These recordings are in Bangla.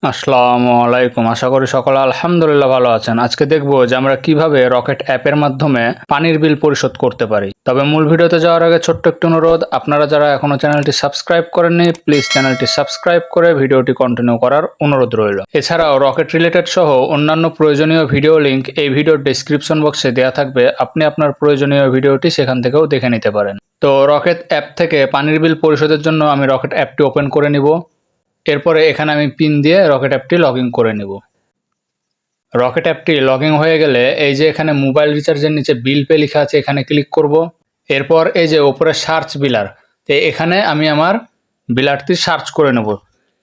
আসসালামু আলাইকুম। আশা করি সকলে আলহামদুলিল্লাহ ভালো আছেন। আজকে দেখব যে আমরা কিভাবে রকেট অ্যাপের মাধ্যমে পানির বিল পরিশোধ করতে পারি। তবে মূল ভিডিওতে যাওয়ার আগে ছোট্ট একটি অনুরোধ, আপনারা যারা এখনো চ্যানেলটি সাবস্ক্রাইব করেননি প্লিজ চ্যানেলটি সাবস্ক্রাইব করে ভিডিওটি কন্টিনিউ করার অনুরোধ রইল। এছাড়াও রকেট রিলেটেড সহ অন্যান্য প্রয়োজনীয় ভিডিও লিংক এই ভিডিওর ডেসক্রিপশন বক্সে দেওয়া থাকবে, আপনি আপনার প্রয়োজনীয় ভিডিওটি সেখান থেকেও দেখে নিতে পারেন। তো রকেট অ্যাপ থেকে পানির বিল পরিশোধের জন্য আমি রকেট অ্যাপটি ওপেন করে নিব। এরপরে এখানে আমি পিন দিয়ে রকেট অ্যাপটি লগ ইন করে নেব। রকেট অ্যাপটি লগ ইন হয়ে গেলে এই যে এখানে মোবাইল রিচার্জের নিচে বিল পে লেখা আছে, এখানে ক্লিক করব। এরপর এই যে ওপরে সার্চ বিলার, তো এখানে আমি আমার বিলারটি সার্চ করে নেব।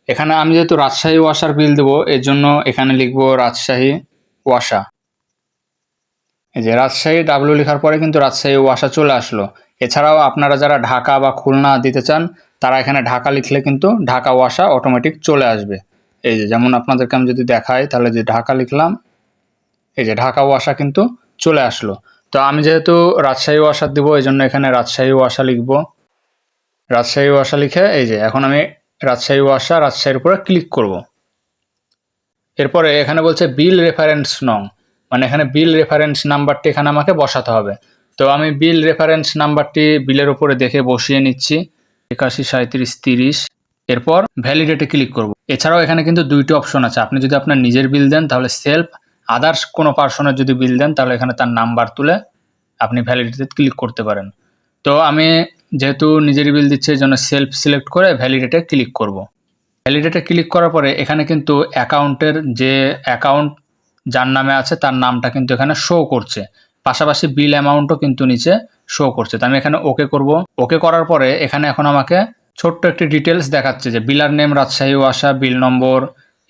এখানে আমি যেহেতু রাজশাহী ওয়াসার বিল দেবো, এর জন্য এখানে লিখব রাজশাহী ওয়াসা। এই যে রাজশাহী ডাব্লিউ লেখার পরে কিন্তু রাজশাহী ওয়াসা চলে আসলো। এছাড়াও আপনারা যারা ঢাকা বা খুলনা দিতে চান তারা এখানে ঢাকা লিখলে কিন্তু ঢাকা ওয়াসা অটোমেটিক চলে আসবে। এই যে যেমন আপনাদেরকে আমি যদি দেখাই, তাহলে যে ঢাকা লিখলাম, এই যে ঢাকা ওয়াসা কিন্তু চলে আসলো। তো আমি যেহেতু রাজশাহী ওয়াসা দিব, এই জন্য এখানে রাজশাহী ওয়াসা লিখব। রাজশাহী ওয়াসা লিখে এই যে এখন আমি রাজশাহী ওয়াসা রাজশাহীর উপরে ক্লিক করব। এরপরে এখানে বলছে বিল রেফারেন্স নং, মানে এখানে বিল রেফারেন্স নাম্বারটি এখানে আমাকে বসাতে হবে। তো আমি বিল রেফারেন্স নাম্বারটি বিলের উপরে দেখে বসিয়ে নিচ্ছি, 813730। এরপর ভ্যালিডেটে ক্লিক করব। এছাড়াও এখানে কিন্তু দুইটি অপশন আছে, আপনি যদি আপনার নিজের বিল দেন তাহলে সেলফ, আদার্স কোনো পার্সনের যদি বিল দেন তাহলে এখানে তার নাম্বার তুলে আপনি ভ্যালিডেটে ক্লিক করতে পারেন। তো আমি যেহেতু নিজের বিল দিচ্ছি এই জন্য সেলফ সিলেক্ট করে ভ্যালিডেটে ক্লিক করব। ভ্যালিডেটে ক্লিক করার পরে এখানে কিন্তু অ্যাকাউন্টের যে অ্যাকাউন্ট যার নামে আছে তার নামটা কিন্তু এখানে শো করছে, পাশাপাশি বিল অ্যামাউন্টও কিন্তু নিচে শো করছে। তো আমি এখানে ওকে করব। ওকে করার পরে এখানে এখন আমাকে ছোট্ট একটি ডিটেলস দেখাচ্ছে যে বিলার নেম রাজশাহী ওয়াসা, বিল নম্বর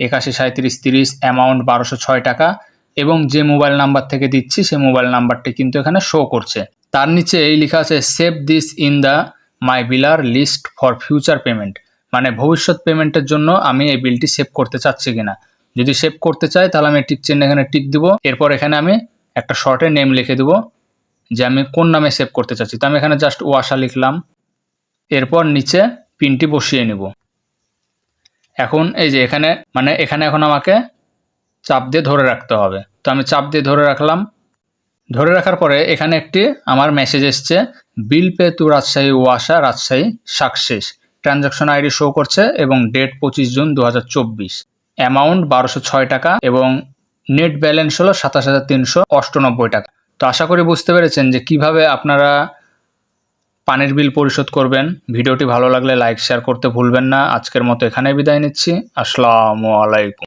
813730, অ্যামাউন্ট 1206 টাকা, এবং যে মোবাইল নাম্বার থেকে দিচ্ছি সেই মোবাইল নাম্বারটি কিন্তু এখানে শো করছে। তার নিচে এই লেখা আছে save this in the my biller list for future payment, মানে ভবিষ্যৎ পেমেন্টের জন্য আমি এই বিলটি সেভ করতে চাচ্ছি কিনা। যদি সেভ করতে চাই তাহলে আমি টিক চিহ্ন এখানে টিক দিব। এরপর এখানে আমি একটা শর্টে নেম লিখে দেব যে আমি কোন নামে সেভ করতে চাচ্ছি। তো আমি এখানে জাস্ট ওয়াসা লিখলাম। এরপর নিচে পিনটি বসিয়ে নেব। এখন এই যে এখানে এখানে এখন আমাকে চাপ দিয়ে ধরে রাখতে হবে। তো আমি চাপ দিয়ে ধরে রাখলাম। ধরে রাখার পরে এখানে একটি আমার মেসেজ এসছে, বিল পে টু রাজশাহী ওয়াসা Rajshahi success, transaction ID show করছে এবং ডেট 25 জুন 2024, অ্যামাউন্ট 1206 টাকা এবং নেট ব্যালেন্স হলো 27,398 টাকা। তো আশা করি বুঝতে পেরেছেন যে কিভাবে আপনারা পানির বিল পরিশোধ করবেন। ভিডিওটি ভালো লাগলে লাইক শেয়ার করতে ভুলবেন না। আজকের মতো এখানেই বিদায় নিচ্ছি। আসসালামু আলাইকুম।